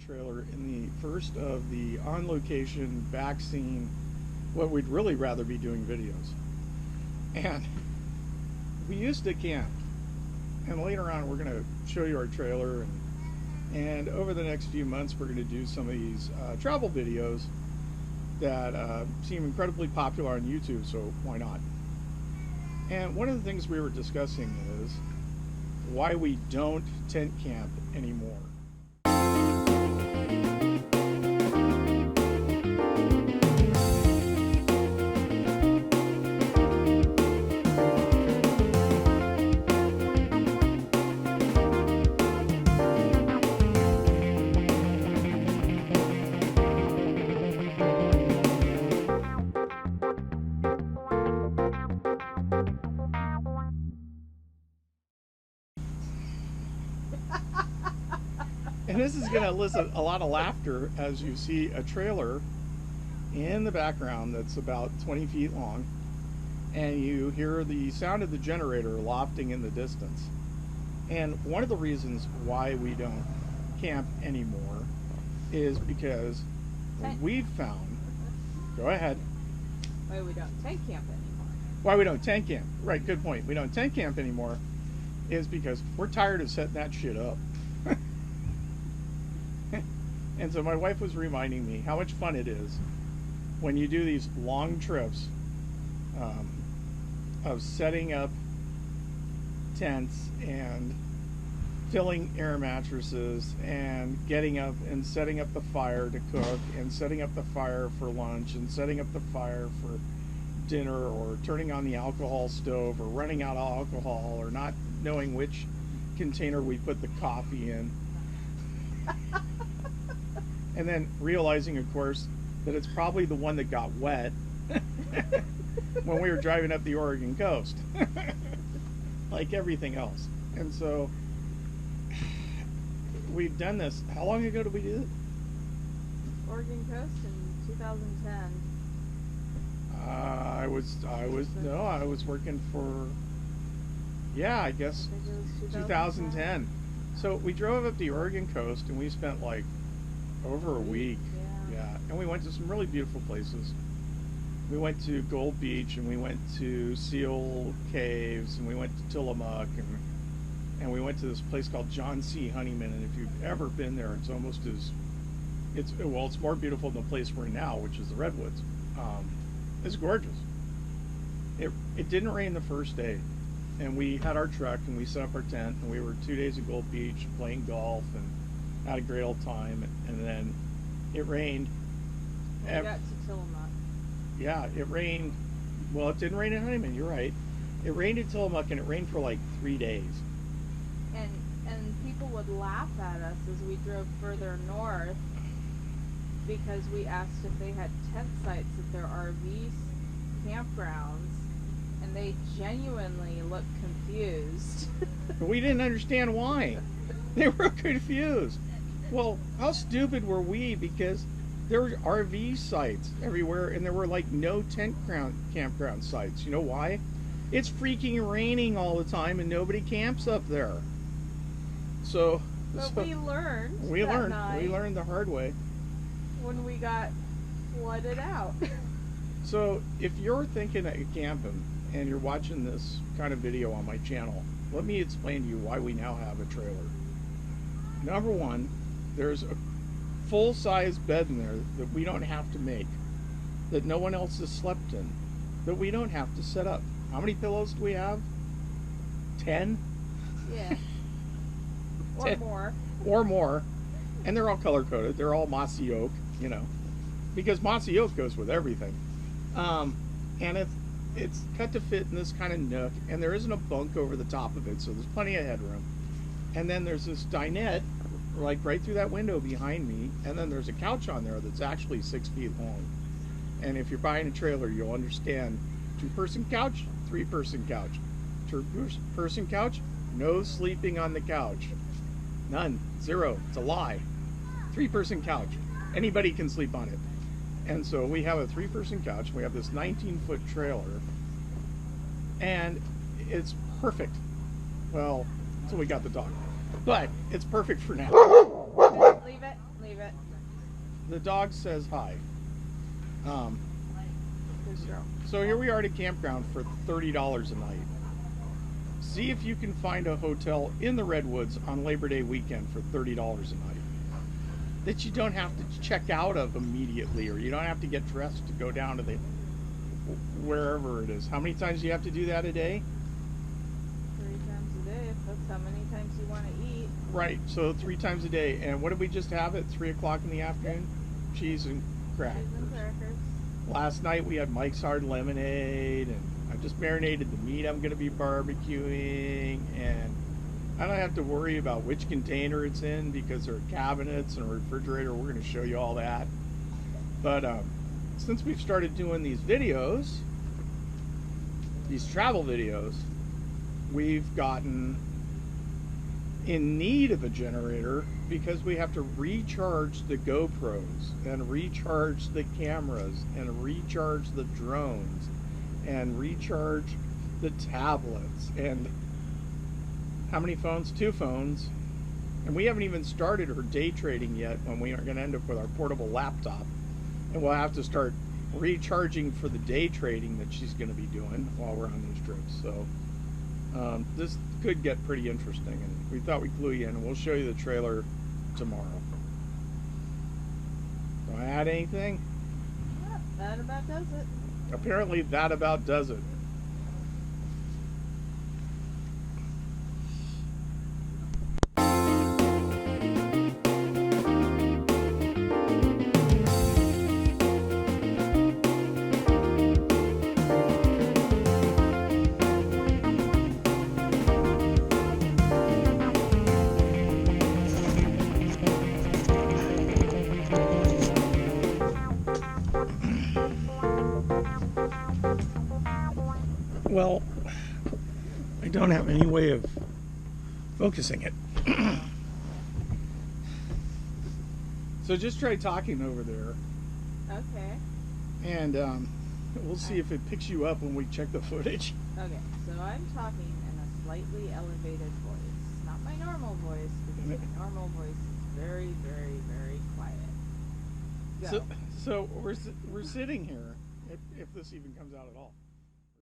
trailer in the first of the on-location, back scene, what we'd really rather be doing videos. And we used to camp, and later on we're going to show you our trailer, and over the next few months we're going to do some of these travel videos that seem incredibly popular on YouTube, so why not? And one of the things we were discussing is why we don't tent camp anymore. And this is going to elicit a lot of laughter as you see a trailer in the background that's about 20 feet long, and you hear the sound of the generator lofting in the distance. And one of the reasons why we don't camp anymore is because we've found... Go ahead. Why we don't tent camp anymore. Why we don't tent camp. Right, good point. We don't tent camp anymore is because we're tired of setting that shit up. And so my wife was reminding me how much fun it is when you do these long trips of setting up tents and filling air mattresses and getting up and setting up the fire to cook and setting up the fire for lunch and setting up the fire for dinner, or turning on the alcohol stove, or running out of alcohol, or not knowing which container we put the coffee in. And then realizing, of course, that it's probably the one that got wet when we were driving up the Oregon coast, like everything else. And so we've done this. How long ago did we do it? Oregon coast in 2010. I was working for, I guess I think it was 2010. So we drove up the Oregon coast and we spent like over a week. Yeah. And we went to some really beautiful places. We went to Gold Beach, and we went to Seal Caves, and we went to Tillamook, and we went to this place called John C. Honeyman. And if you've ever been there, it's almost as it's more beautiful than the place we're in now, which is the Redwoods. It's gorgeous. It didn't rain the first day, and we had our truck and we set up our tent, and we were 2 days at Gold Beach playing golf and had a great old time. And then it rained. We got to Tillamook. Yeah, it rained. Well, it didn't rain at Honeyman, you're right. It rained at Tillamook, and it rained for like 3 days. And people would laugh at us as we drove further north because we asked if they had tent sites at their RV campgrounds, and they genuinely looked confused. We didn't understand why. They were confused. Well, how stupid were we? Because there were RV sites everywhere, and there were like no campground sites. You know why? It's freaking raining all the time, and nobody camps up there. But we learned. We learned the hard way when we got flooded out. So if you're thinking of camping and you're watching this kind of video on my channel, let me explain to you why we now have a trailer. Number one, there's a full-size bed in there that we don't have to make, that no one else has slept in, that we don't have to set up. How many pillows do we have? 10? Yeah. Or 10. more. Or more. And they're all color-coded. They're all mossy oak, because mossy oak goes with everything. And it's cut to fit in this kind of nook, and there isn't a bunk over the top of it, so there's plenty of headroom. And then there's this dinette, like right through that window behind me, and then there's a couch on there that's actually 6 feet long. And if you're buying a trailer, you'll understand: 2-person couch, 3-person couch. 2-person couch, no sleeping on the couch. None. Zero. It's a lie. 3-person couch. Anybody can sleep on it. And so we have a 3-person couch. We have this 19-foot trailer, and it's perfect. Well, until we got the dog. But it's perfect for now. Leave it. the dog says hi. Good girl. So here we are at a campground for $30 a night. See if you can find a hotel in the Redwoods on Labor Day weekend for $30 a night that you don't have to check out of immediately, or you don't have to get dressed to go down to the wherever it is. How many times do you have to do that a day? 3 times a day, if that's how many times you want to eat. Right, so 3 times a day. And what did we just have at 3 o'clock in the afternoon? Cheese and crackers. Cheese and crackers. Last night we had Mike's Hard Lemonade, and I just marinated the meat I'm going to be barbecuing, and I don't have to worry about which container it's in because there are cabinets and a refrigerator. We're going to show you all that. But since we've started doing these videos, these travel videos, we've gotten in need of a generator because we have to recharge the GoPros and recharge the cameras and recharge the drones and recharge the tablets. And how many phones? 2 phones. And we haven't even started her day trading yet, when we are going to end up with our portable laptop, and we'll have to start recharging for the day trading that she's going to be doing while we're on these trips. So this could get pretty interesting, and we thought we'd clue you in, and we'll show you the trailer tomorrow. Do I add anything? Yeah, that about does it. Apparently that about does it. Well, I don't have any way of focusing it. So just try talking over there, Okay. and we'll see if it picks you up when we check the footage. Okay, so I'm talking in a slightly elevated voice. Not my normal voice, because my normal voice is very, very, very quiet. Go. So we're sitting here, if this even comes out at all.